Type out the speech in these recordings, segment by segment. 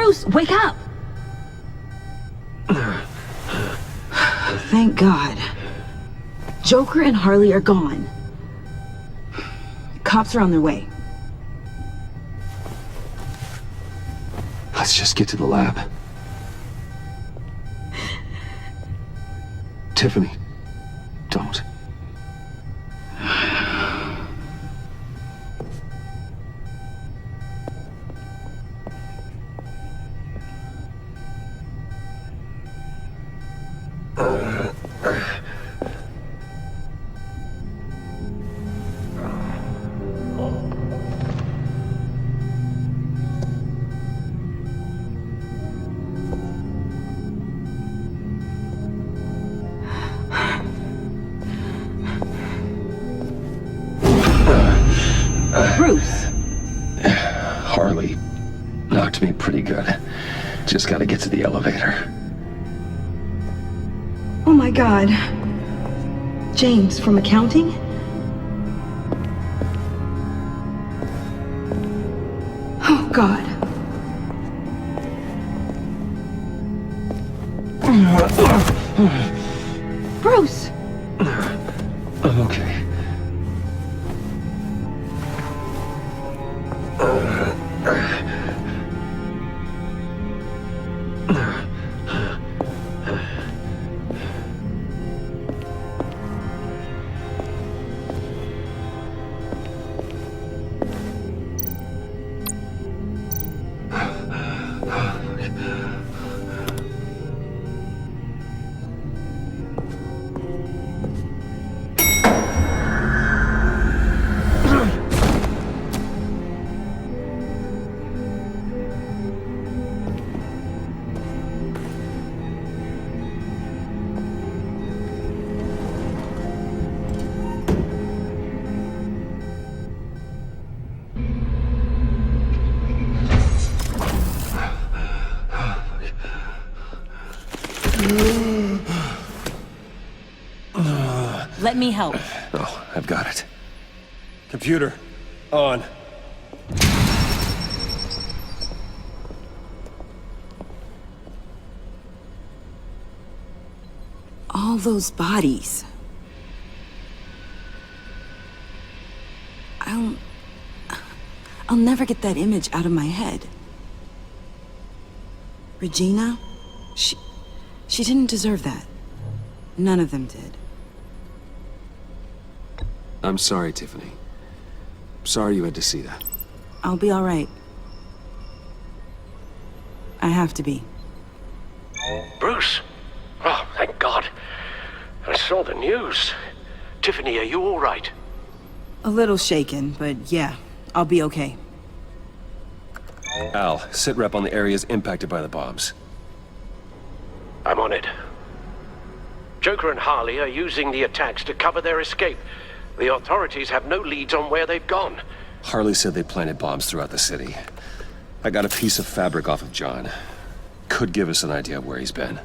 Bruce, wake up! Thank God. Joker and Harley are gone. Cops are on their way. Let's just get to the lab. Tiffany, don't. Bruce! Harley knocked me pretty good. Just gotta get to the elevator. Oh my God. James, from accounting? Oh God. Bruce! I'm okay. Let me help. Oh, I've got it. Computer, on. All those bodies. I'll never get that image out of my head. Regina? She didn't deserve that. None of them did. I'm sorry, Tiffany. Sorry you had to see that. I'll be all right. I have to be. Bruce? Oh, thank God. I saw the news. Tiffany, are you all right? A little shaken, but yeah, I'll be okay. Al, sit rep on the areas impacted by the bombs. I'm on it. Joker and Harley are using the attacks to cover their escape. The authorities have no leads on where they've gone. Harley said they planted bombs throughout the city. I got a piece of fabric off of John. Could give us an idea of where he's been.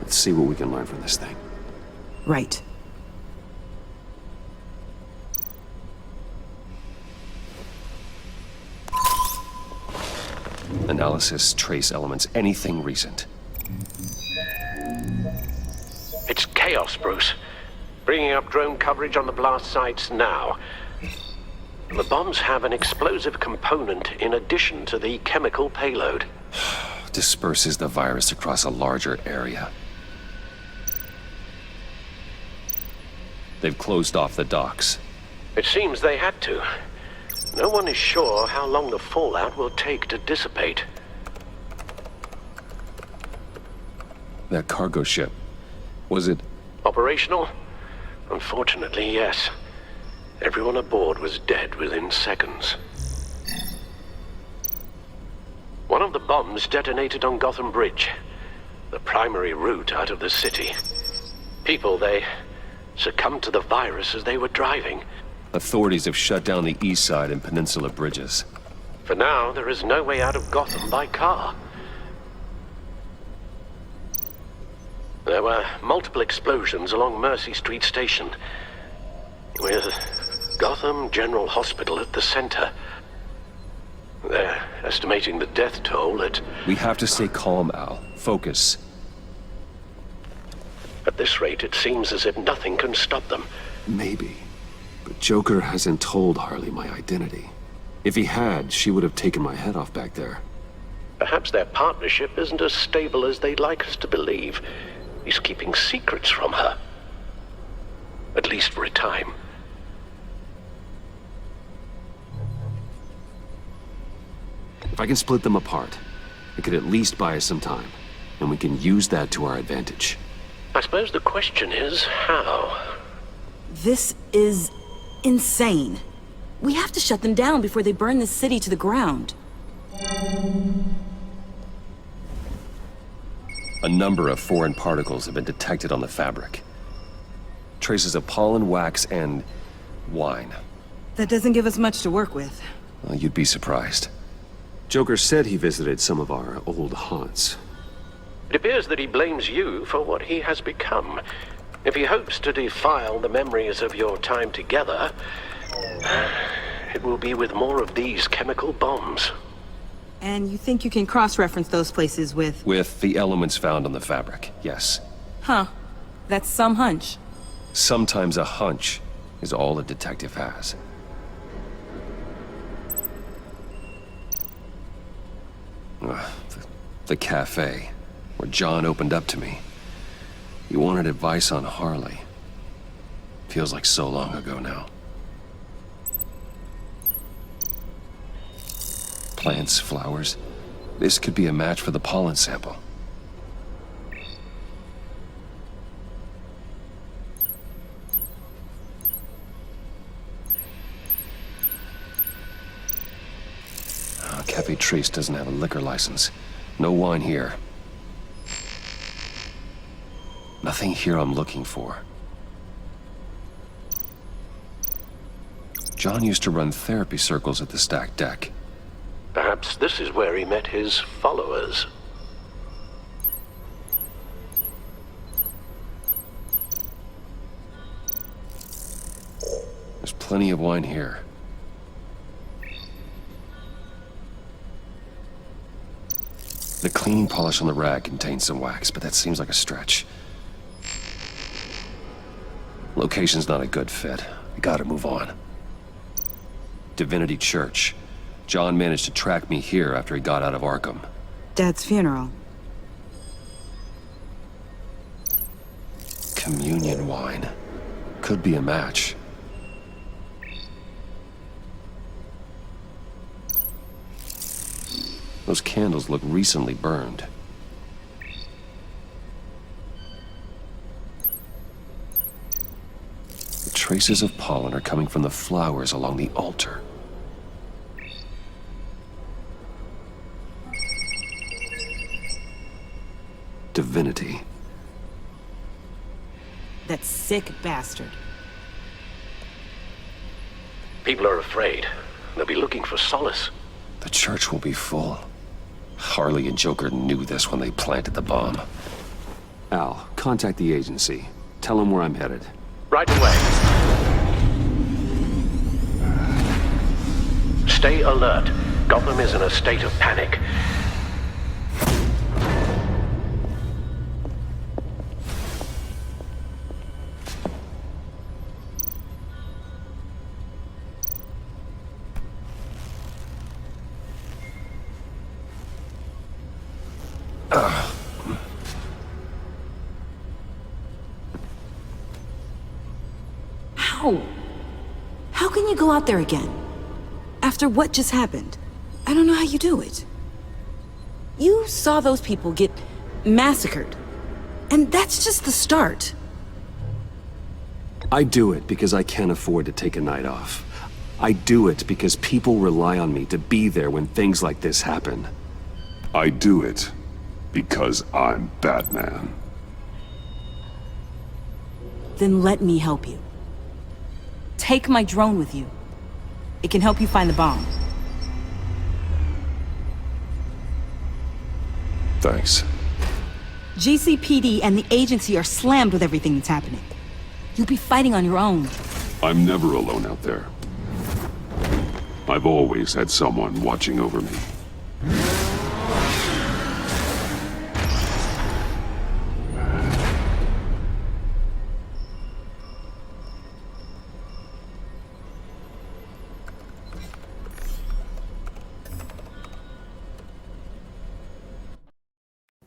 Let's see what we can learn from this thing. Right. Analysis, trace elements, anything recent. It's chaos, Bruce. Bringing up drone coverage on the blast sites now. The bombs have an explosive component in addition to the chemical payload. Disperses the virus across a larger area. They've closed off the docks. It seems they had to. No one is sure how long the fallout will take to dissipate. That cargo ship, was it... Operational? Unfortunately, yes. Everyone aboard was dead within seconds. One of the bombs detonated on Gotham Bridge, the primary route out of the city. People, they succumbed to the virus as they were driving. Authorities have shut down the east side and peninsula bridges. For now, there is no way out of Gotham by car. There were multiple explosions along Mercy Street Station, with Gotham General Hospital at the center. They're estimating the death toll at... We have to stay calm, Al. Focus. At this rate, it seems as if nothing can stop them. Maybe. But Joker hasn't told Harley my identity. If he had, she would have taken my head off back there. Perhaps their partnership isn't as stable as they'd like us to believe. He's keeping secrets from her. At least for a time. If I can split them apart, it could at least buy us some time. And we can use that to our advantage. I suppose the question is, how? This is insane. We have to shut them down before they burn this city to the ground. A number of foreign particles have been detected on the fabric. Traces of pollen, wax, and wine. That doesn't give us much to work with. Well, you'd be surprised. Joker said he visited some of our old haunts. It appears that he blames you for what he has become. If he hopes to defile the memories of your time together, it will be with more of these chemical bombs. And you think you can cross-reference those places with... With the elements found on the fabric, yes. Huh. That's some hunch. Sometimes a hunch is all a detective has. The cafe, where John opened up to me. He wanted advice on Harley. Feels like so long ago now. Plants, flowers. This could be a match for the pollen sample. Cafe Trace doesn't have a liquor license. No wine here. Nothing here I'm looking for. John used to run therapy circles at the stacked deck. Perhaps this is where he met his followers. There's plenty of wine here. The cleaning polish on the rag contains some wax, but that seems like a stretch. Location's not a good fit. We gotta move on. Divinity Church. John managed to track me here after he got out of Arkham. Dad's funeral. Communion wine. Could be a match. Those candles look recently burned. The traces of pollen are coming from the flowers along the altar. Divinity. That sick bastard. People are afraid. They'll be looking for solace. The church will be full. Harley and Joker knew this when they planted the bomb. Al, contact the agency. Tell them where I'm headed. Right away. Stay alert. Gotham is in a state of panic. How can you go out there again? After what just happened? I don't know how you do it. You saw those people get massacred. And that's just the start. I do it because I can't afford to take a night off. I do it because people rely on me to be there when things like this happen. I do it because I'm Batman. Then let me help you. Take my drone with you. It can help you find the bomb. Thanks. GCPD and the agency are slammed with everything that's happening. You'll be fighting on your own. I'm never alone out there. I've always had someone watching over me.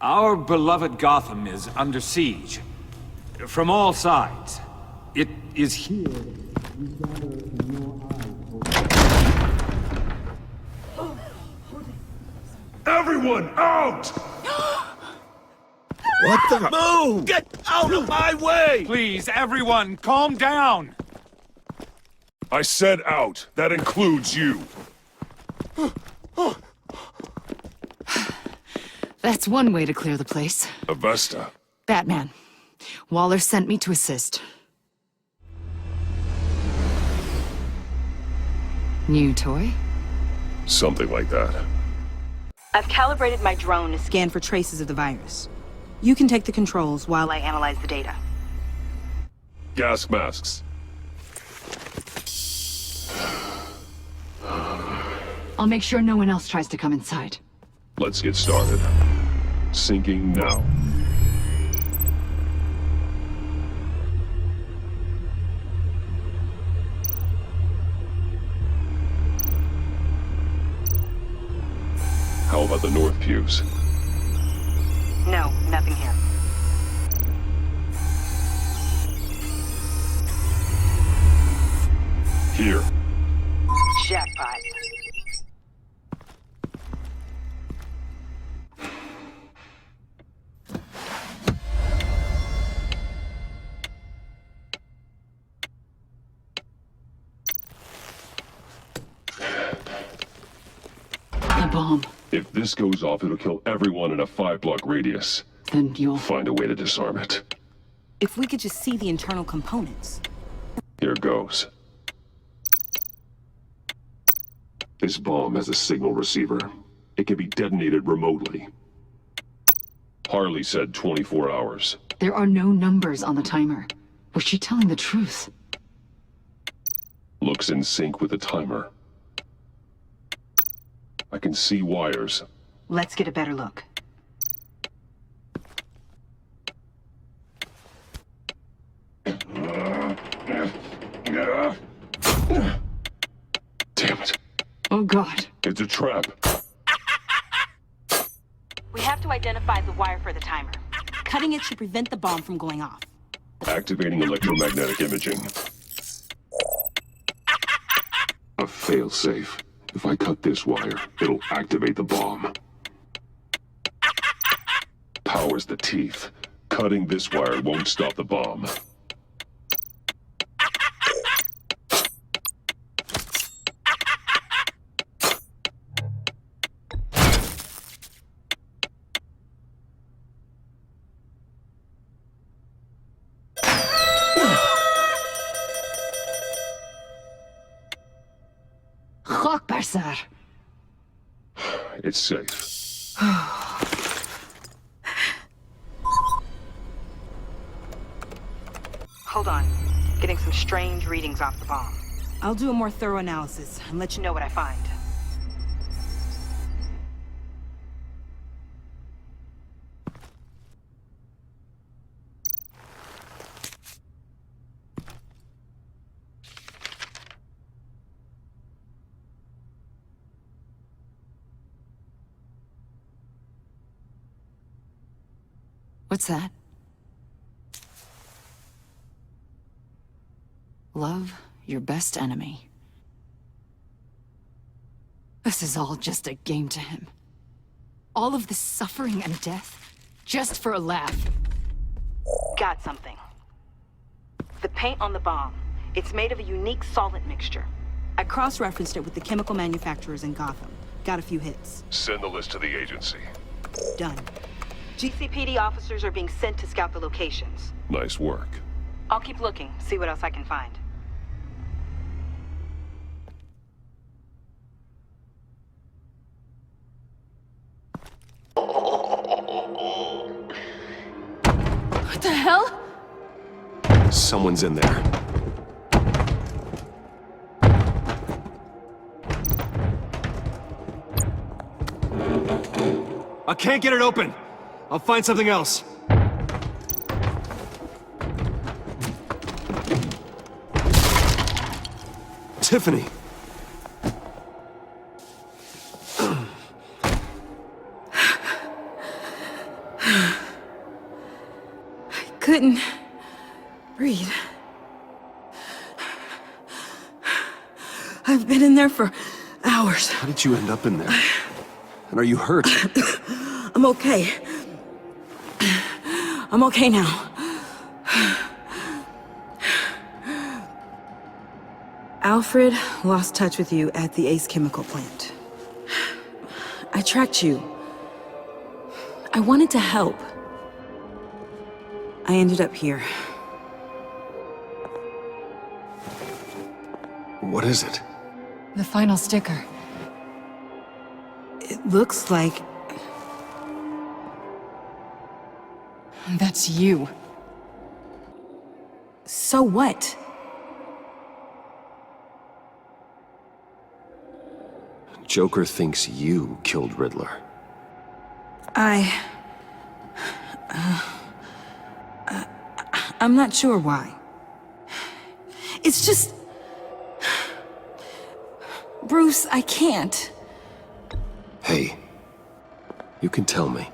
Our beloved Gotham is under siege. From all sides. It is here. Everyone out! What the? Move! Get out of my way! Please, everyone, calm down! I said out. That includes you. That's one way to clear the place. Avesta. Batman. Waller sent me to assist. New toy? Something like that. I've calibrated my drone to scan for traces of the virus. You can take the controls while I analyze the data. Gas masks. I'll make sure no one else tries to come inside. Let's get started. Syncing now. How about the north pews? No, nothing here. Here. Jackpot. The bomb. If this goes off, it'll kill everyone in a 5-block radius. Then you'll... Find a way to disarm it. If we could just see the internal components. Here goes. This bomb has a signal receiver. It can be detonated remotely. Harley said 24 hours. There are no numbers on the timer. Was she telling the truth? Looks in sync with the timer. I can see wires. Let's get a better look. Damn it. Oh God. It's a trap. We have to identify the wire for the timer. Cutting it should prevent the bomb from going off. Activating electromagnetic imaging. A failsafe. If I cut this wire, it'll activate the bomb. Power's the teeth. Cutting this wire won't stop the bomb. Khakbarsar. It's safe. Hold on. Getting some strange readings off the bomb. I'll do a more thorough analysis and let you know what I find. What's that? Love your best enemy. This is all just a game to him. All of this suffering and death, just for a laugh. Got something. The paint on the bomb. It's made of a unique solvent mixture. I cross-referenced it with the chemical manufacturers in Gotham. Got a few hits. Send the list to the agency. Done. GCPD officers are being sent to scout the locations. Nice work. I'll keep looking, see what else I can find. What the hell? Someone's in there. I can't get it open. I'll find something else. Tiffany. Couldn't breathe. I've been in there for hours. How did you end up in there? And are you hurt? I'm okay. I'm okay now. Alfred lost touch with you at the Ace chemical plant. I tracked you. I wanted to help. I ended up here. What is it? The final sticker. It looks like... That's you. So what? Joker thinks you killed Riddler. I'm not sure why. It's just... Bruce, I can't. Hey, you can tell me.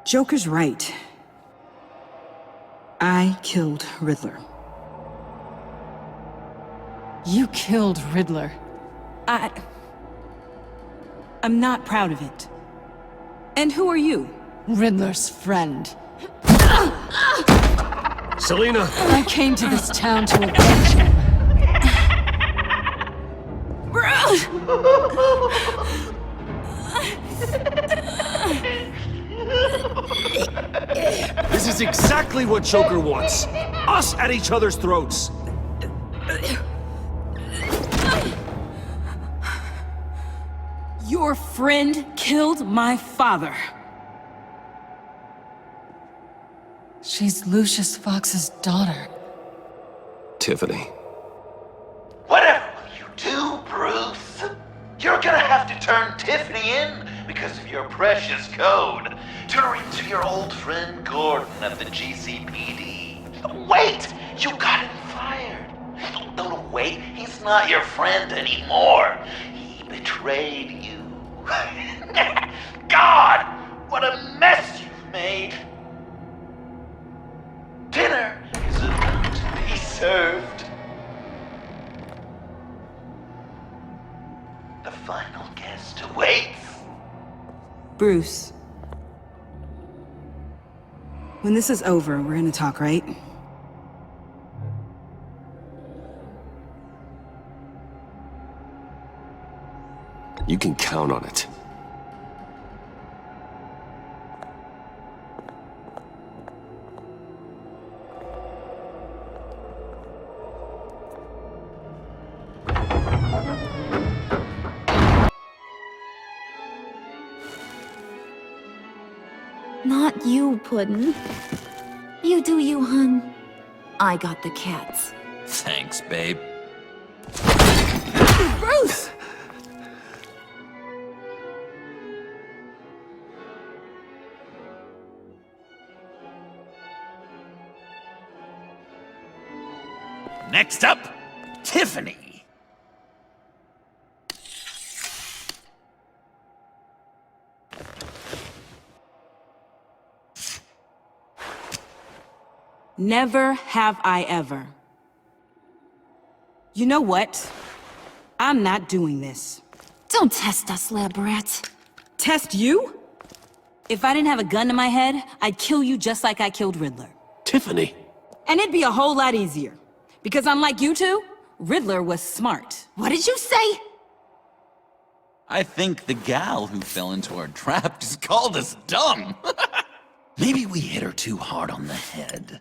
Joker's right. I killed Riddler. You killed Riddler. I'm not proud of it. And who are you? Riddler's friend. Selina! I came to this town to avenge him. Bruce! This is exactly what Joker wants. Us at each other's throats. Your friend killed my father. She's Lucius Fox's daughter. Tiffany. Whatever will you do, Bruce? You're gonna have to turn Tiffany in because of your precious code. Turn her into your old friend Gordon at the GCPD. Wait! You got him fired. No, wait. He's not your friend anymore. He betrayed you. God! What a mess you've made! Dinner is about to be served. The final guest awaits. Bruce. When this is over, we're gonna talk, right? You can count on it. Not you, Puddin'. You do you, hun. I got the cats. Thanks, babe. Bruce! Next up, Tiffany. Never have I ever. You know what? I'm not doing this. Don't test us, lab rat. Test you? If I didn't have a gun to my head, I'd kill you just like I killed Riddler. Tiffany! And it'd be a whole lot easier. Because unlike you two, Riddler was smart. What did you say? I think the gal who fell into our trap just called us dumb. Maybe we hit her too hard on the head.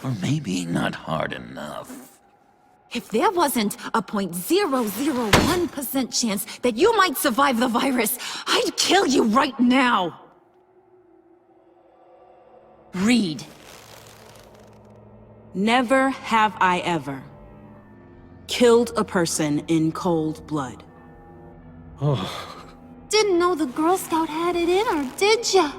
Or maybe not hard enough. If there wasn't a 0.001% chance that you might survive the virus, I'd kill you right now. Read. Never have I ever killed a person in cold blood. Didn't know the Girl Scout had it in her, did ya?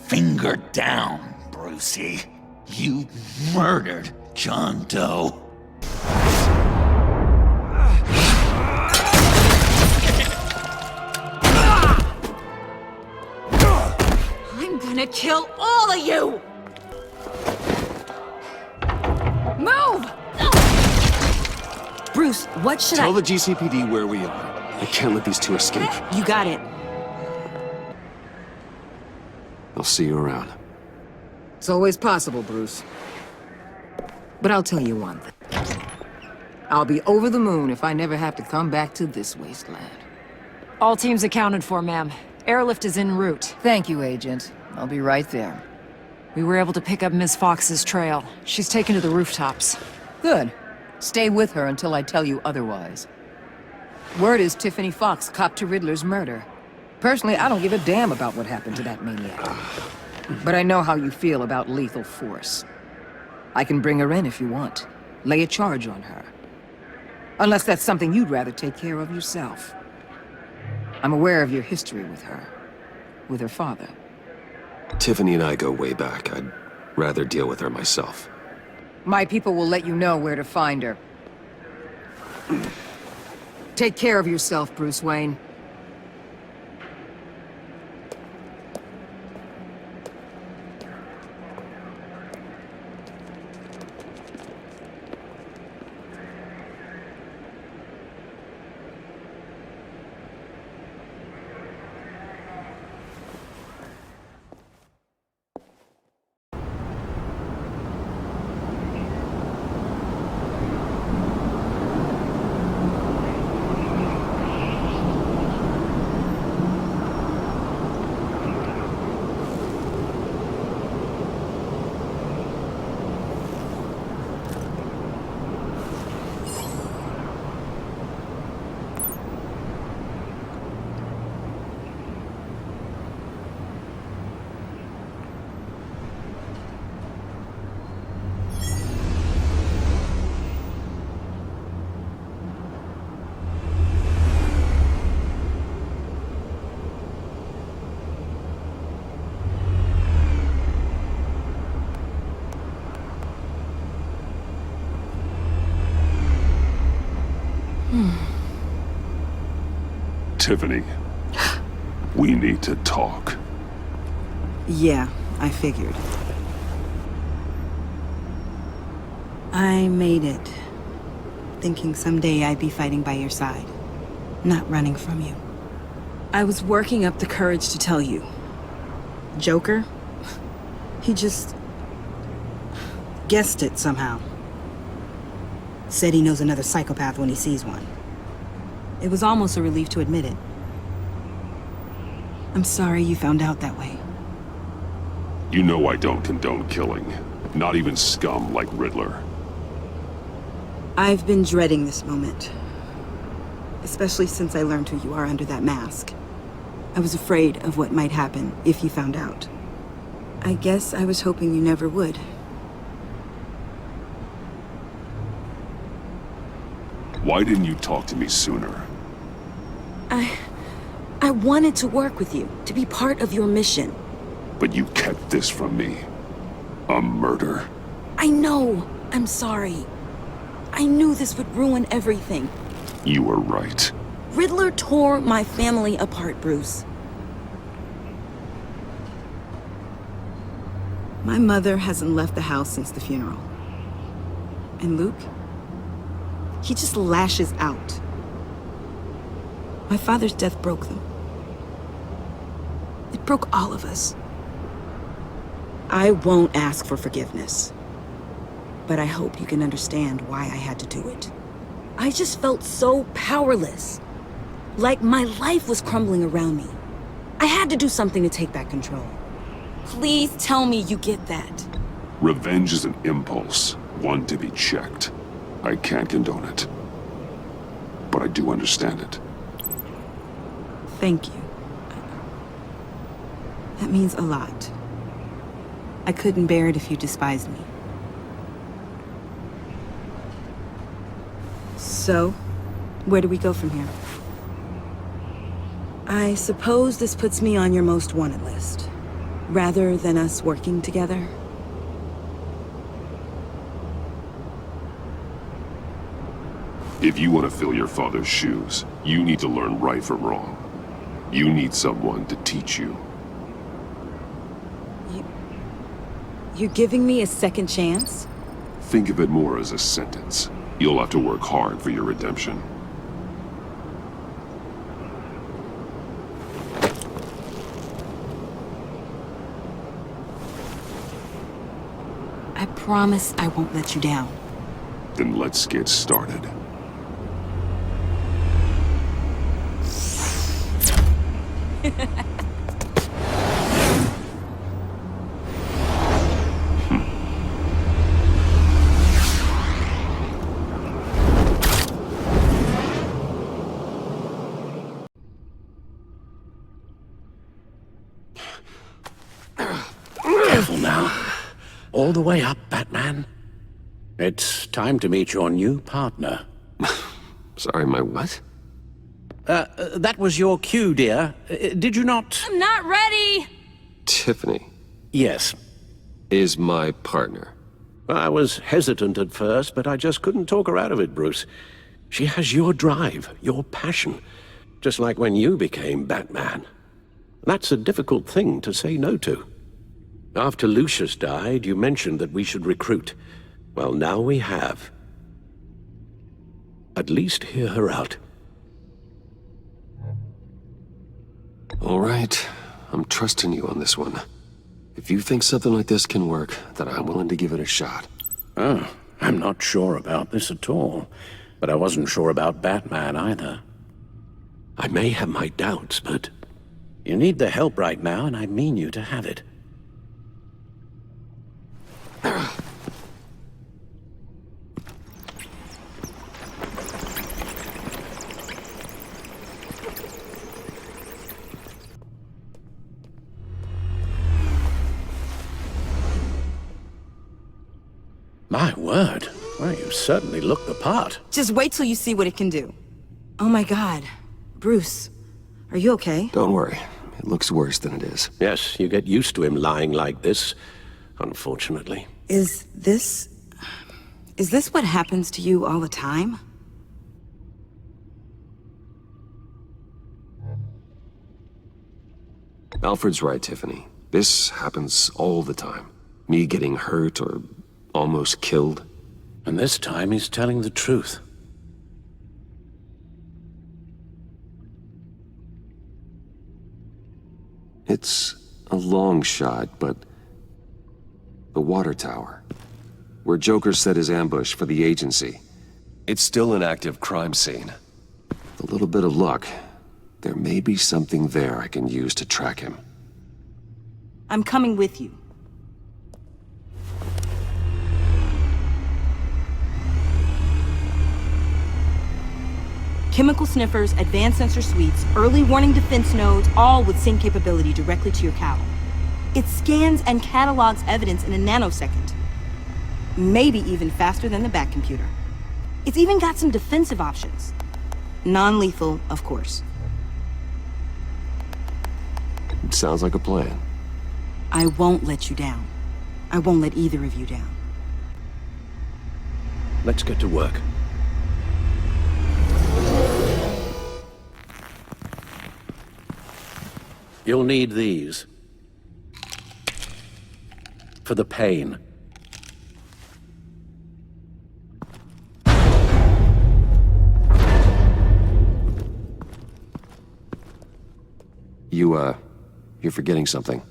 Finger down, Brucey. You murdered John Doe. I'm gonna kill all of you! Move! Bruce, what should Tell the GCPD where we are. I can't let these two escape. You got it. I'll see you around. It's always possible, Bruce. But I'll tell you one thing. I'll be over the moon if I never have to come back to this wasteland. All teams accounted for, ma'am. Airlift is en route. Thank you, Agent. I'll be right there. We were able to pick up Ms. Fox's trail. She's taken to the rooftops. Good. Stay with her until I tell you otherwise. Word is Tiffany Fox copped to Riddler's murder. Personally, I don't give a damn about what happened to that maniac. But I know how you feel about lethal force. I can bring her in if you want. Lay a charge on her. Unless that's something you'd rather take care of yourself. I'm aware of your history with her. With her father. Tiffany and I go way back. I'd rather deal with her myself. My people will let you know where to find her. Take care of yourself, Bruce Wayne. Tiffany, we need to talk. Yeah, I figured. I made it. Thinking someday I'd be fighting by your side, not running from you. I was working up the courage to tell you. Joker? He just guessed it somehow. Said he knows another psychopath when he sees one. It was almost a relief to admit it. I'm sorry you found out that way. You know I don't condone killing. Not even scum like Riddler. I've been dreading this moment. Especially since I learned who you are under that mask. I was afraid of what might happen if you found out. I guess I was hoping you never would. Why didn't you talk to me sooner? I wanted to work with you, to be part of your mission. But you kept this from me. A murder. I know. I'm sorry. I knew this would ruin everything. You were right. Riddler tore my family apart, Bruce. My mother hasn't left the house since the funeral. And Luke? He just lashes out. My father's death broke them. It broke all of us. I won't ask for forgiveness. But I hope you can understand why I had to do it. I just felt so powerless. Like my life was crumbling around me. I had to do something to take back control. Please tell me you get that. Revenge is an impulse, one to be checked. I can't condone it. But I do understand it. Thank you. That means a lot. I couldn't bear it if you despised me. So, where do we go from here? I suppose this puts me on your most wanted list, rather than us working together. If you want to fill your father's shoes, you need to learn right from wrong. You need someone to teach you. You're giving me a second chance? Think of it more as a sentence. You'll have to work hard for your redemption. I promise I won't let you down. Then let's get started. Careful now. All the way up, Batman. It's time to meet your new partner. Sorry, my what? That was your cue, dear. Did you not? I'm not ready! Tiffany Yes. is my partner. I was hesitant at first, but I just couldn't talk her out of it, Bruce. She has your drive, your passion, just like when you became Batman. That's a difficult thing to say no to. After Lucius died, you mentioned that we should recruit. Well, now we have. At least hear her out. All right, I'm trusting you on this one. If you think something like this can work, then I'm willing to give it a shot. Oh, I'm not sure about this at all. But I wasn't sure about Batman either. I may have my doubts, but you need the help right now, and I mean you to have it. My word. Well, you certainly look the part. Just wait till you see what it can do. Oh my God. Bruce, are you okay? Don't worry. It looks worse than it is. Yes, you get used to him lying like this, unfortunately. Is this what happens to you all the time? Alfred's right, Tiffany. This happens all the time. Me getting hurt or almost killed. And this time he's telling the truth. It's a long shot, but the water tower, where Joker set his ambush for the agency, it's still an active crime scene. With a little bit of luck, there may be something there I can use to track him. I'm coming with you. Chemical sniffers, advanced sensor suites, early warning defense nodes, all with sync capability directly to your cowl. It scans and catalogs evidence in a nanosecond. Maybe even faster than the Bat computer. It's even got some defensive options. Non-lethal, of course. It sounds like a plan. I won't let you down. I won't let either of you down. Let's get to work. You'll need these. For the pain. You're forgetting something.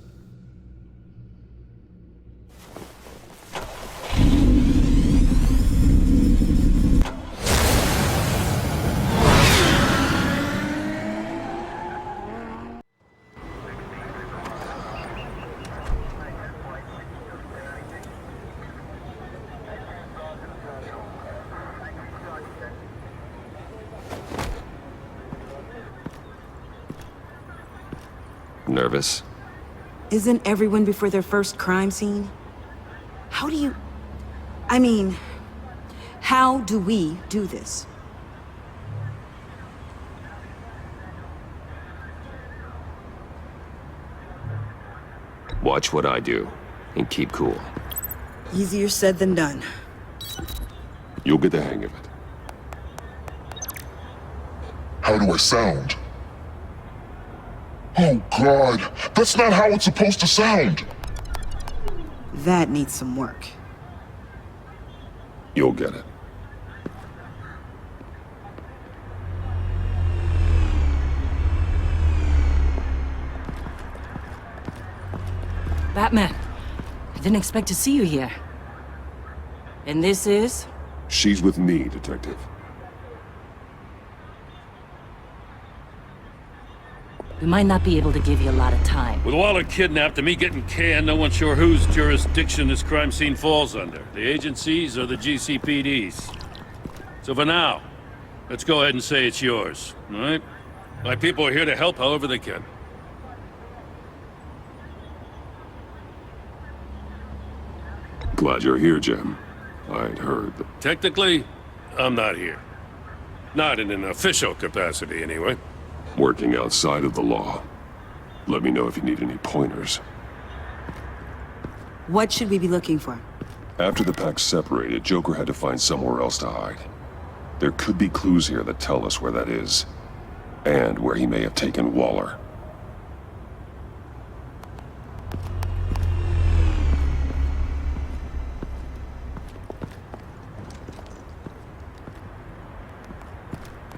Nervous? Isn't everyone before their first crime scene? How do you... I mean, how do we do this? Watch what I do, and keep cool. Easier said than done. You'll get the hang of it. How do I sound? Oh God, that's not how it's supposed to sound! That needs some work. You'll get it. Batman, I didn't expect to see you here. And this is? She's with me, Detective. We might not be able to give you a lot of time. With Waller kidnapped and me getting canned, no one's sure whose jurisdiction this crime scene falls under. The agencies or the GCPD's. So for now, let's go ahead and say it's yours, all right? My people are here to help however they can. Glad you're here, Jim. I'd heard that... Technically, I'm not here. Not in an official capacity, anyway. Working outside of the law. Let me know if you need any pointers. What should we be looking for? After the Pact separated, Joker had to find somewhere else to hide. There could be clues here that tell us where that is. And where he may have taken Waller.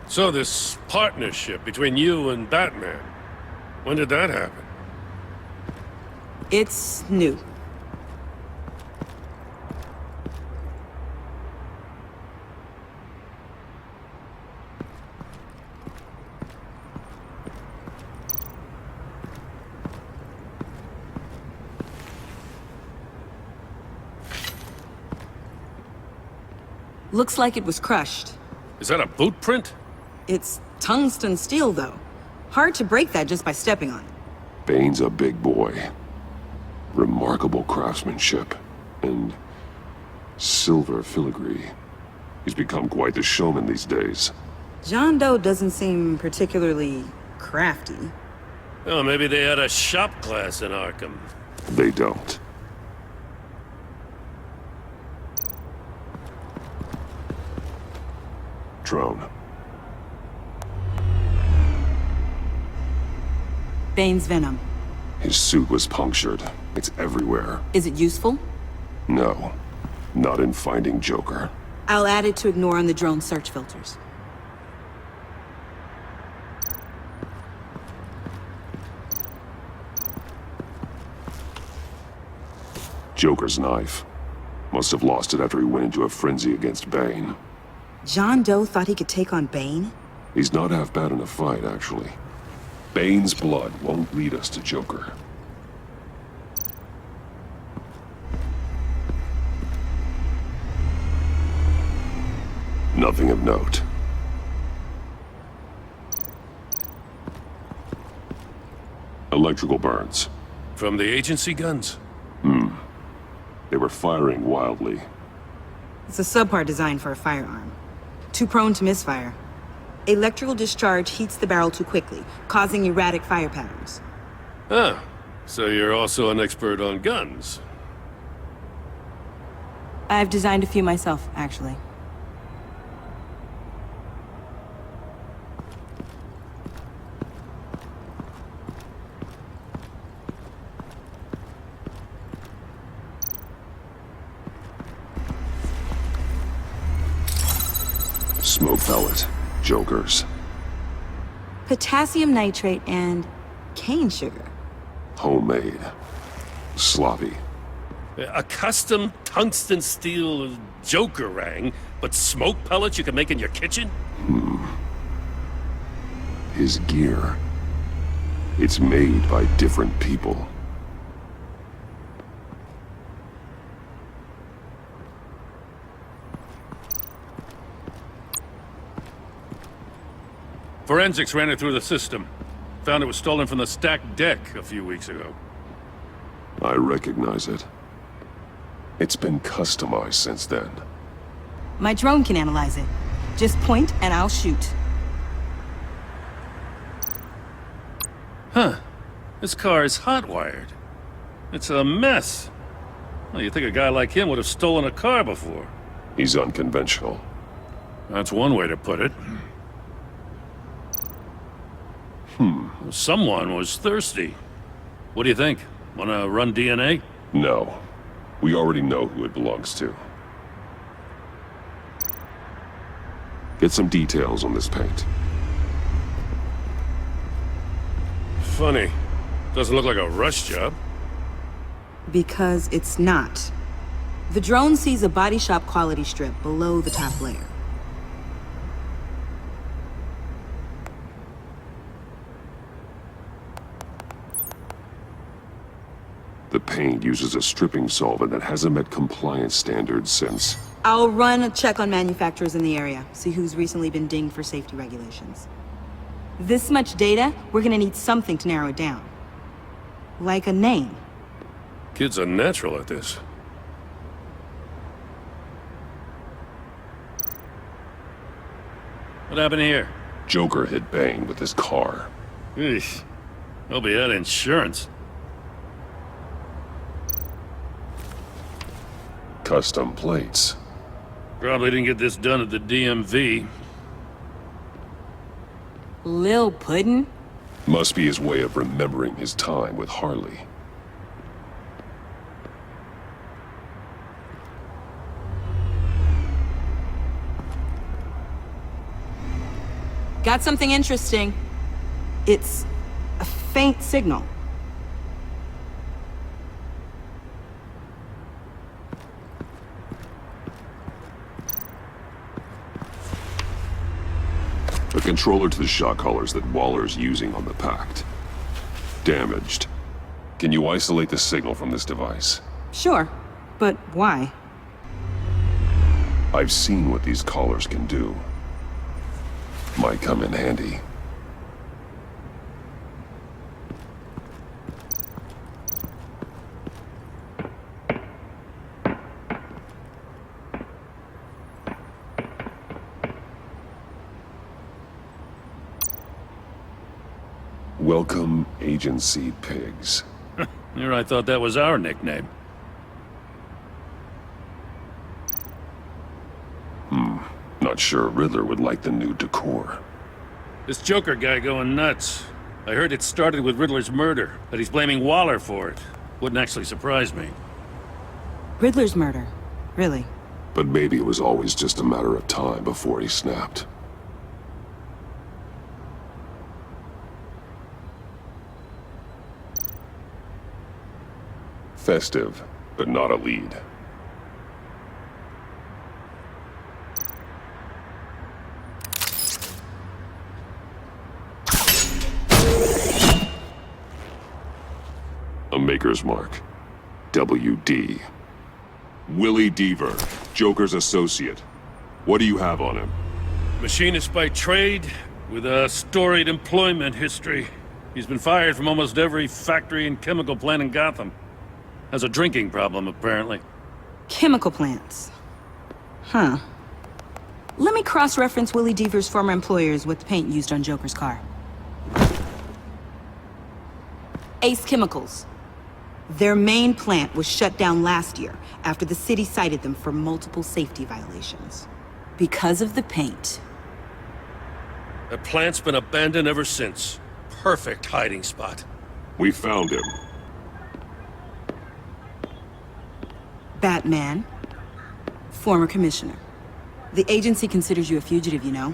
So this partnership between you and Batman, when did that happen? It's new. Looks like it was crushed. Is that a boot print? It's tungsten steel, though. Hard to break that just by stepping on it. Bane's a big boy. Remarkable craftsmanship. And silver filigree. He's become quite the showman these days. John Doe doesn't seem particularly crafty. Oh, maybe they had a shop class in Arkham. They don't. Drone. Bane's venom. His suit was punctured. It's everywhere. Is it useful? No. Not in finding Joker. I'll add it to ignore on the drone search filters. Joker's knife. Must have lost it after he went into a frenzy against Bane. John Doe thought he could take on Bane? He's not half bad in a fight, actually. Bane's blood won't lead us to Joker. Nothing of note. Electrical burns. From the agency guns? They were firing wildly. It's a subpart designed for a firearm. Too prone to misfire. Electrical discharge heats the barrel too quickly, causing erratic fire patterns. Ah, so you're also an expert on guns. I've designed a few myself, actually. Smoke pellet. Jokers. Potassium nitrate and cane sugar. Homemade. Sloppy. A custom tungsten steel Jokerang, but smoke pellets you can make in your kitchen? His gear. It's made by different people. Forensics ran it through the system. Found it was stolen from the stacked deck a few weeks ago. I recognize it. It's been customized since then. My drone can analyze it. Just point and I'll shoot. Huh. This car is hot-wired. It's a mess. Well, you think a guy like him would have stolen a car before. He's unconventional. That's one way to put it. Someone was thirsty. What do you think? Wanna run DNA? No. We already know who it belongs to. Get some details on this paint. Funny. Doesn't look like a rush job. Because it's not. The drone sees a body shop quality strip below the top layer. The paint uses a stripping solvent that hasn't met compliance standards since... I'll run a check on manufacturers in the area, see who's recently been dinged for safety regulations. This much data, we're gonna need something to narrow it down. Like a name. Kid's a natural at this. What happened here? Joker hit Bane with his car. Eesh. Hope he had insurance. Custom plates. Probably didn't get this done at the DMV. Lil Puddin'? Must be his way of remembering his time with Harley. Got something interesting. It's a faint signal. A controller to the shot collars that Waller's using on the Pact. Damaged. Can you isolate the signal from this device? Sure, but why? I've seen what these collars can do. Might come in handy. Welcome, Agency Pigs. Here I thought that was our nickname. Not sure Riddler would like the new decor. This Joker guy going nuts. I heard it started with Riddler's murder, but he's blaming Waller for it. Wouldn't actually surprise me. Riddler's murder? Really? But maybe it was always just a matter of time before he snapped. Festive, but not a lead. A Maker's Mark. WD. Willie Deaver, Joker's associate. What do you have on him? Machinist by trade, with a storied employment history. He's been fired from almost every factory and chemical plant in Gotham. Has a drinking problem, apparently. Chemical plants. Huh. Let me cross-reference Willie Deaver's former employers with the paint used on Joker's car. Ace Chemicals. Their main plant was shut down last year after the city cited them for multiple safety violations. Because of the paint. The plant's been abandoned ever since. Perfect hiding spot. We found him. Batman. Former commissioner. The agency considers you a fugitive, you know?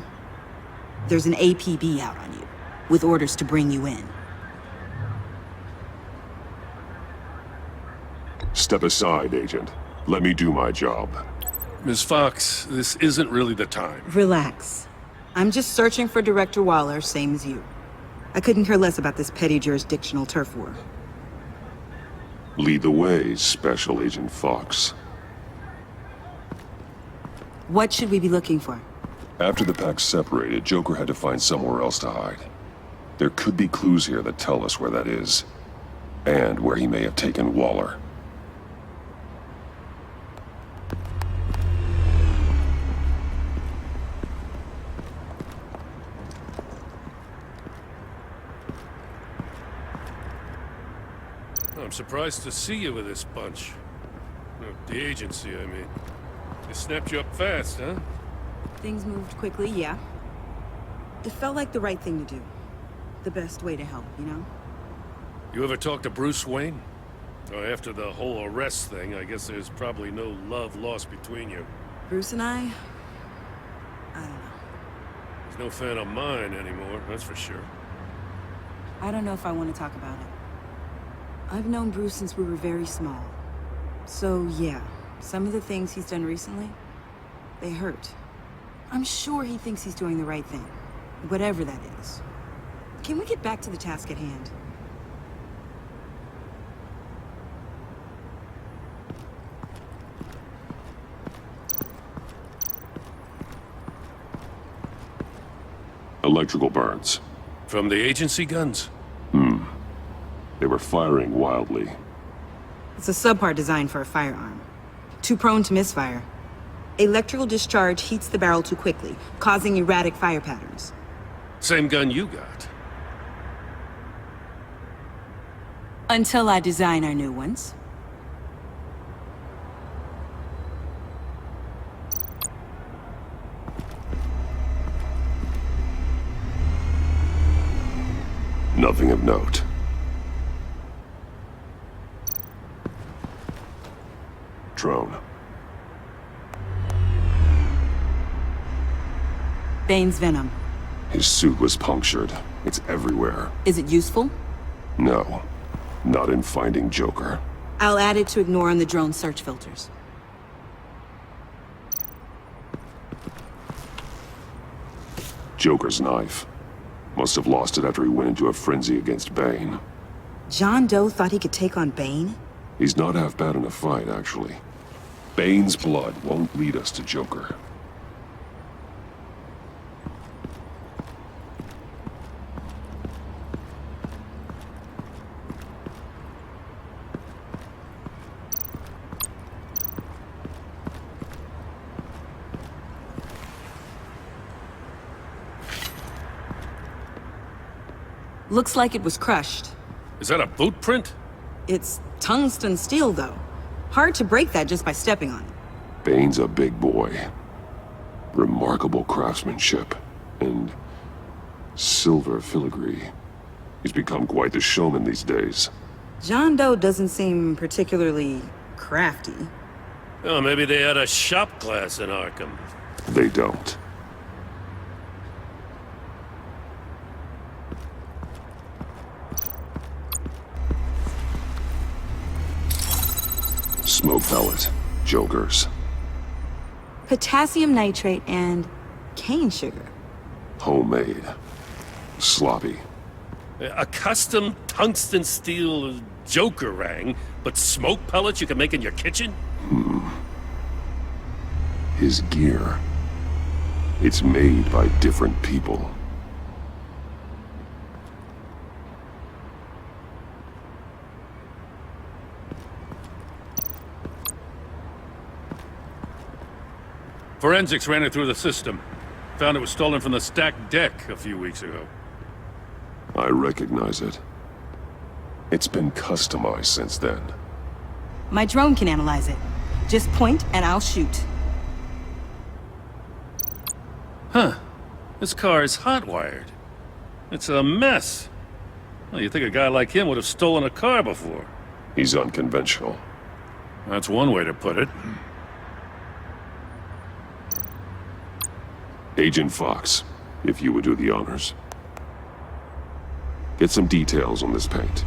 There's an APB out on you, with orders to bring you in. Step aside, Agent. Let me do my job. Ms. Fox, this isn't really the time. Relax. I'm just searching for Director Waller, same as you. I couldn't care less about this petty jurisdictional turf war. Lead the way, Special Agent Fox. What should we be looking for? After the Pact separated, Joker had to find somewhere else to hide. There could be clues here that tell us where that is, and where he may have taken Waller. surprised to see you with this bunch. The agency, I mean. They snapped you up fast, huh? Things moved quickly, yeah. It felt like the right thing to do. The best way to help, you know? You ever talk to Bruce Wayne? Or after the whole arrest thing, I guess there's probably no love lost between you. Bruce and I don't know. He's no fan of mine anymore, that's for sure. I don't know if I want to talk about it. I've known Bruce since we were very small. So yeah, some of the things he's done recently, they hurt. I'm sure he thinks he's doing the right thing, whatever that is. Can we get back to the task at hand? Electrical burns. From the agency guns? They were firing wildly. It's a subpart designed for a firearm. Too prone to misfire. Electrical discharge heats the barrel too quickly, causing erratic fire patterns. Same gun you got. Until I design our new ones. Nothing of note. Drone. Bane's venom. His suit was punctured. It's everywhere. Is it useful? No. Not in finding Joker. I'll add it to ignore on the drone search filters. Joker's knife. Must have lost it after he went into a frenzy against Bane. John Doe thought he could take on Bane? He's not half bad in a fight, actually. Bane's blood won't lead us to Joker. Looks like it was crushed. Is that a boot print? It's tungsten steel, though. Hard to break that just by stepping on it. Bane's a big boy. Remarkable craftsmanship. And silver filigree. He's become quite the showman these days. John Doe doesn't seem particularly crafty. Oh, maybe they had a shop class in Arkham. They don't. Smoke pellet. Jokers. Potassium nitrate and cane sugar. Homemade. Sloppy. A custom tungsten steel Joker rang, but smoke pellets you can make in your kitchen? His gear. It's made by different people. Forensics ran it through the system. Found it was stolen from the stacked deck a few weeks ago. I recognize it. It's been customized since then. My drone can analyze it. Just point and I'll shoot. Huh. This car is hot-wired. It's a mess. Well, you'd think a guy like him would have stolen a car before. He's unconventional. That's one way to put it. Agent Fox, if you would do the honors. Get some details on this paint.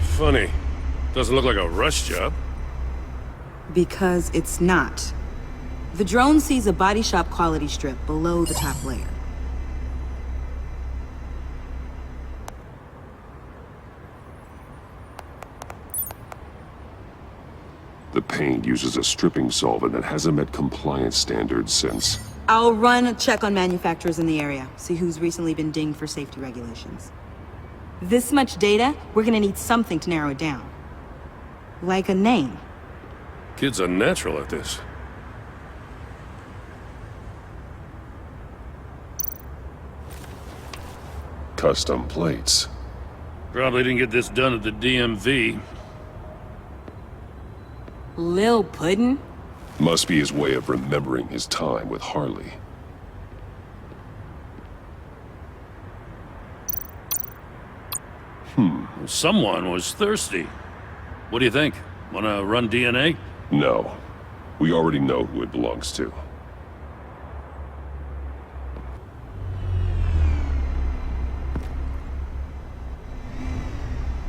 Funny. Doesn't look like a rush job. Because it's not. The drone sees a body shop quality strip below the top layer. The paint uses a stripping solvent that hasn't met compliance standards since... I'll run a check on manufacturers in the area, see who's recently been dinged for safety regulations. This much data, we're gonna need something to narrow it down. Like a name. Kid's a natural at this. Custom plates. Probably didn't get this done at the DMV. Lil Puddin'? Must be his way of remembering his time with Harley. Someone was thirsty. What do you think? Wanna run DNA? No. We already know who it belongs to.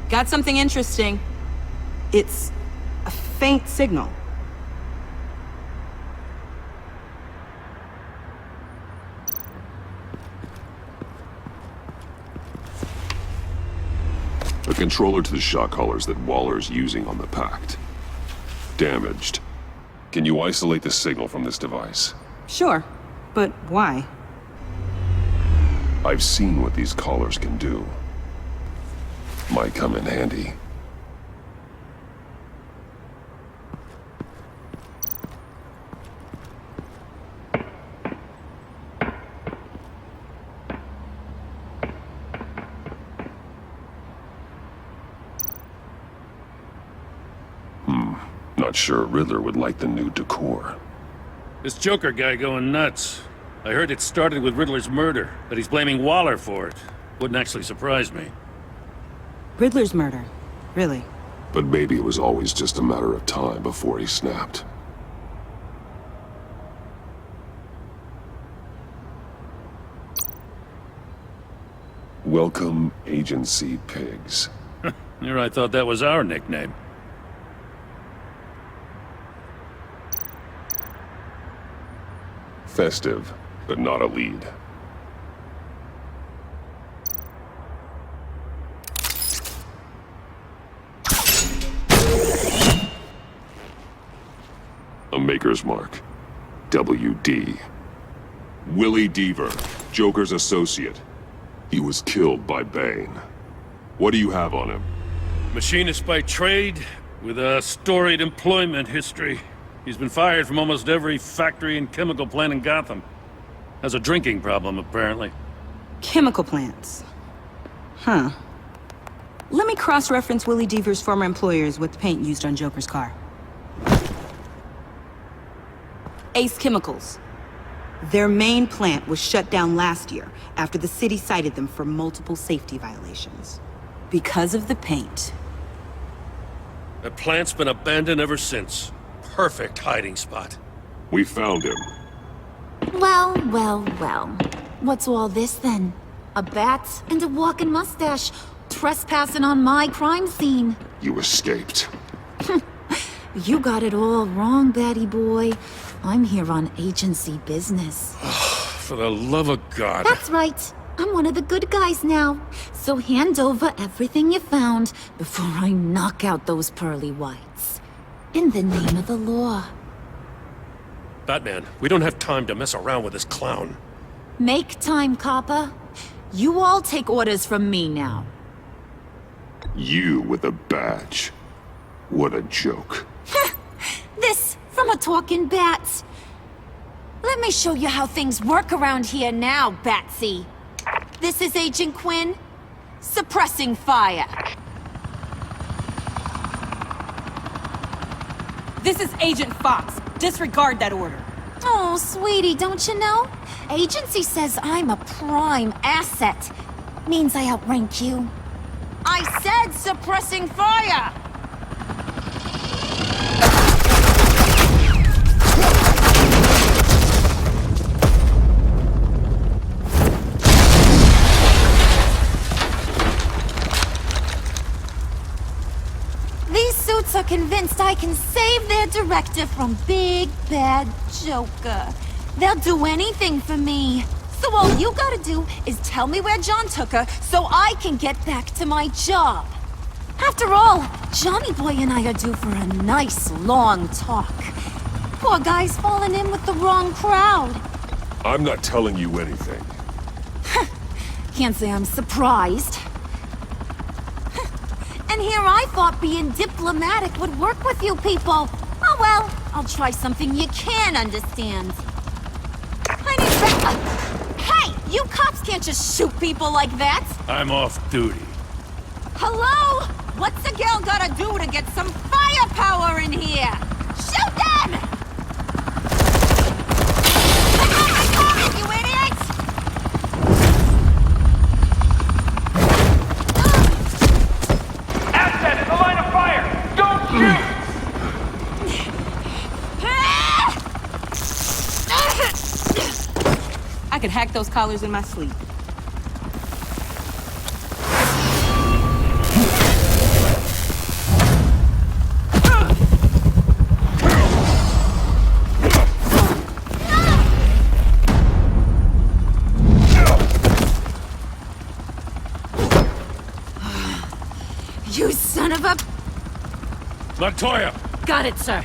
Got something interesting. It's a faint signal. A controller to the shot collars that Waller's using on the Pact. Damaged. Can you isolate the signal from this device? Sure, but why? I've seen what these collars can do. Might come in handy. Not sure Riddler would like the new decor. This Joker guy going nuts. I heard it started with Riddler's murder, but he's blaming Waller for it. Wouldn't actually surprise me. Riddler's murder? Really? But maybe it was always just a matter of time before he snapped. Welcome, Agency Pigs. Here I thought that was our nickname. Festive, but not a lead. A Maker's Mark. WD. Willie Deaver, Joker's associate. He was killed by Bane. What do you have on him? Machinist by trade, with a storied employment history. He's been fired from almost every factory and chemical plant in Gotham. Has a drinking problem, apparently. Chemical plants. Huh. Let me cross-reference Willie Deaver's former employers with the paint used on Joker's car. Ace Chemicals. Their main plant was shut down last year after the city cited them for multiple safety violations. Because of the paint. The plant's been abandoned ever since. Perfect hiding spot. We found him. Well, well, well. What's all this then? A bat and a walking mustache trespassing on my crime scene. You escaped. You got it all wrong, Batty boy. I'm here on agency business. For the love of God. That's right. I'm one of the good guys now. So hand over everything you found before I knock out those pearly whites. In the name of the law. Batman, we don't have time to mess around with this clown. Make time, copper. You all take orders from me now. You with a badge. What a joke. This from a talking bat. Let me show you how things work around here now, Batsy. This is Agent Quinn, suppressing fire. This is Agent Fox. Disregard that order. Oh, sweetie, don't you know? Agency says I'm a prime asset. Means I outrank you. I said suppressing fire! These suits are convinced I can save their director from Big Bad Joker. They'll do anything for me. So all you gotta do is tell me where John took her so I can get back to my job. After all, Johnny Boy and I are due for a nice long talk. Poor guy's fallen in with the wrong crowd. I'm not telling you anything. Can't say I'm surprised. And here I thought being diplomatic would work with you people. Oh well, I'll try something you can understand. I need Hey! You cops can't just shoot people like that! I'm off duty. Hello? What's a girl gotta do to get some firepower in here? Shoot them! You idiot! Assets, the line of fire! Don't shoot! I could hack those collars in my sleep. You son of a... Montoya! Got it, sir.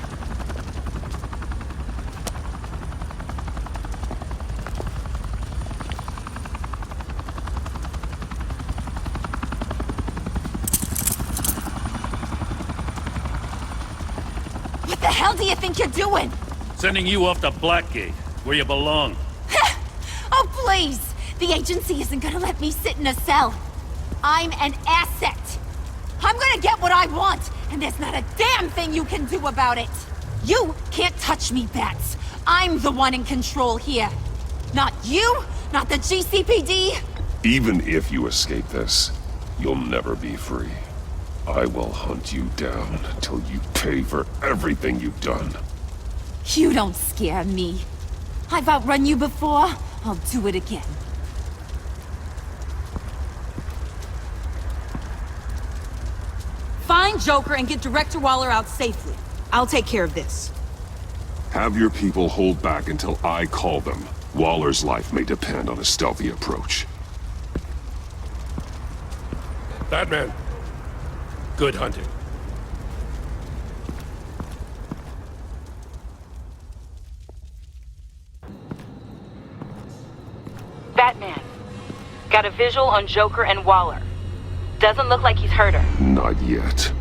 What the hell do you think you're doing? Sending you off to Blackgate, where you belong. Oh, please! The agency isn't gonna let me sit in a cell. I'm an asset. I'm gonna get what I want, and there's not a damn thing you can do about it. You can't touch me, Bats. I'm the one in control here. Not you, not the GCPD. Even if you escape this, you'll never be free. I will hunt you down till you pay for everything you've done. You don't scare me. I've outrun you before. I'll do it again. Find Joker and get Director Waller out safely. I'll take care of this. Have your people hold back until I call them. Waller's life may depend on a stealthy approach. Batman. Good hunting. Batman. Got a visual on Joker and Waller. Doesn't look like he's hurt her. Not yet.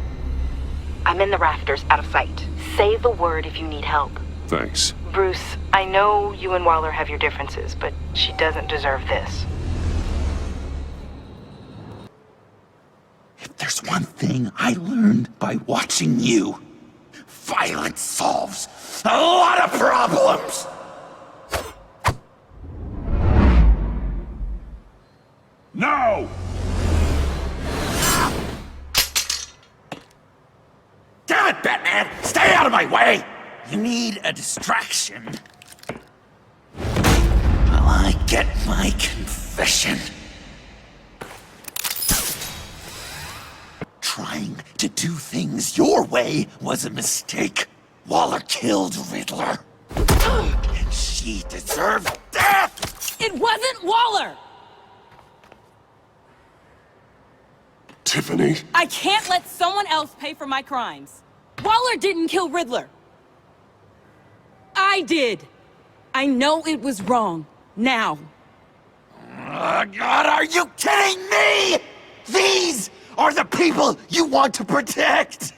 I'm in the rafters, out of sight. Say the word if you need help. Thanks. Bruce, I know you and Waller have your differences, but she doesn't deserve this. If there's one thing I learned by watching you, violence solves a lot of problems! No! Damn it, Batman! Stay out of my way! You need a distraction. While I get my confession. Trying to do things your way was a mistake. Waller killed Riddler. And she deserved death! It wasn't Waller! Tiffany? I can't let someone else pay for my crimes. Waller didn't kill Riddler. I did. I know it was wrong. Now. God, are you kidding me? These are the people you want to protect!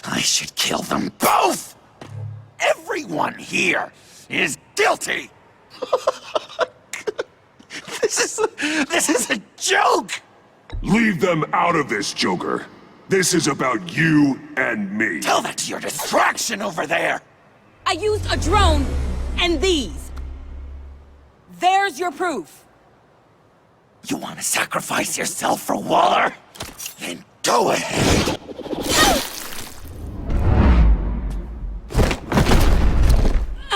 I should kill them both! Everyone here is guilty! This is a joke! Leave them out of this, Joker. This is about you and me. Tell that to your distraction over there! I used a drone and these. There's your proof. You want to sacrifice yourself for Waller? Then go ahead!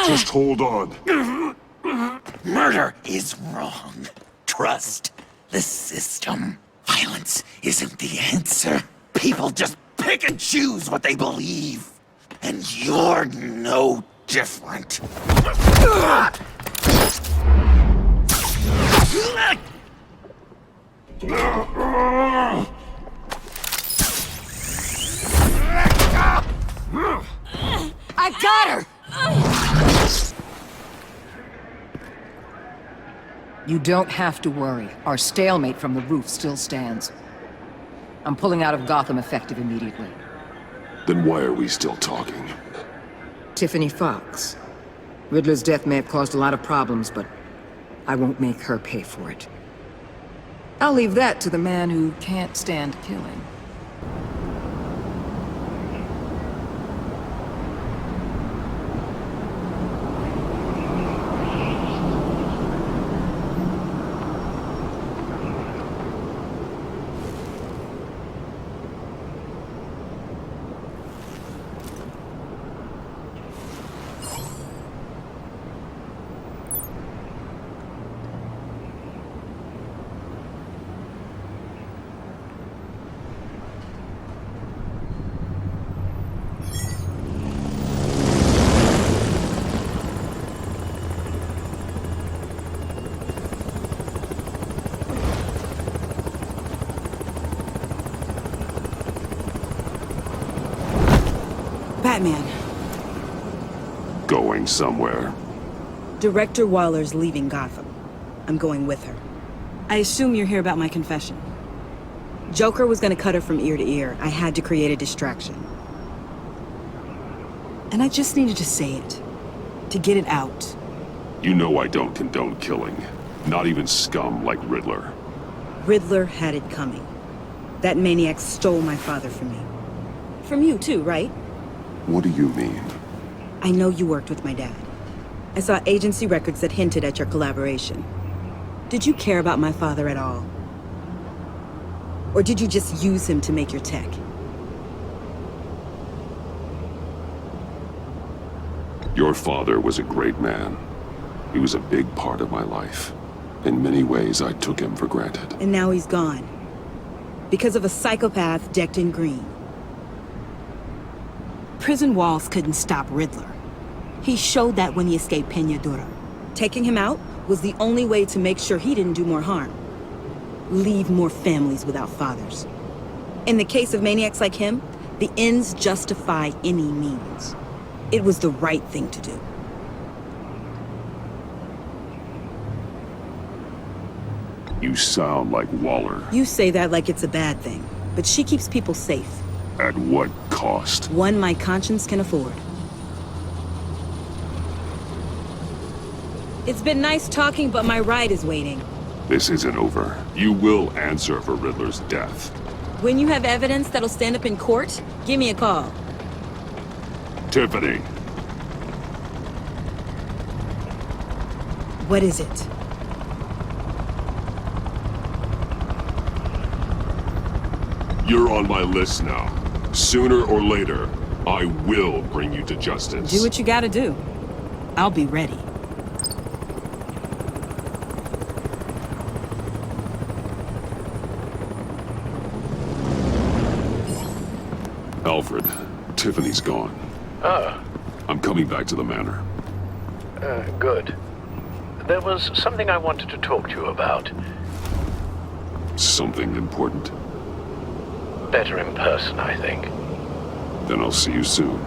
Just hold on. Murder is wrong. Trust the system. Violence isn't the answer. People just pick and choose what they believe. And you're no different. I got her! You don't have to worry. Our stalemate from the roof still stands. I'm pulling out of Gotham effective immediately. Then why are we still talking? Tiffany Fox. Riddler's death may have caused a lot of problems, but I won't make her pay for it. I'll leave that to the man who can't stand killing. Batman. Going somewhere. Director Waller's leaving Gotham. I'm going with her. I assume you're here about my confession. Joker was gonna cut her from ear to ear. I had to create a distraction. And I just needed to say it. To get it out. You know I don't condone killing. Not even scum like Riddler. Riddler had it coming. That maniac stole my father from me. From you too, right? What do you mean? I know you worked with my dad. I saw agency records that hinted at your collaboration. Did you care about my father at all? Or did you just use him to make your tech? Your father was a great man. He was a big part of my life. In many ways, I took him for granted. And now he's gone. Because of a psychopath decked in green. Prison walls couldn't stop Riddler. He showed that when he escaped Peñadura. Taking him out was the only way to make sure he didn't do more harm. Leave more families without fathers. In the case of maniacs like him, the ends justify any means. It was the right thing to do. You sound like Waller. You say that like it's a bad thing, but she keeps people safe. At what cost? One my conscience can afford. It's been nice talking, but my ride is waiting. This isn't over. You will answer for Riddler's death. When you have evidence that'll stand up in court, give me a call. Tiffany. What is it? You're on my list now. Sooner or later, I will bring you to justice. Do what you gotta do. I'll be ready. Alfred, Tiffany's gone. Ah. I'm coming back to the manor. Good. There was something I wanted to talk to you about. Something important. Better in person, I think. Then I'll see you soon.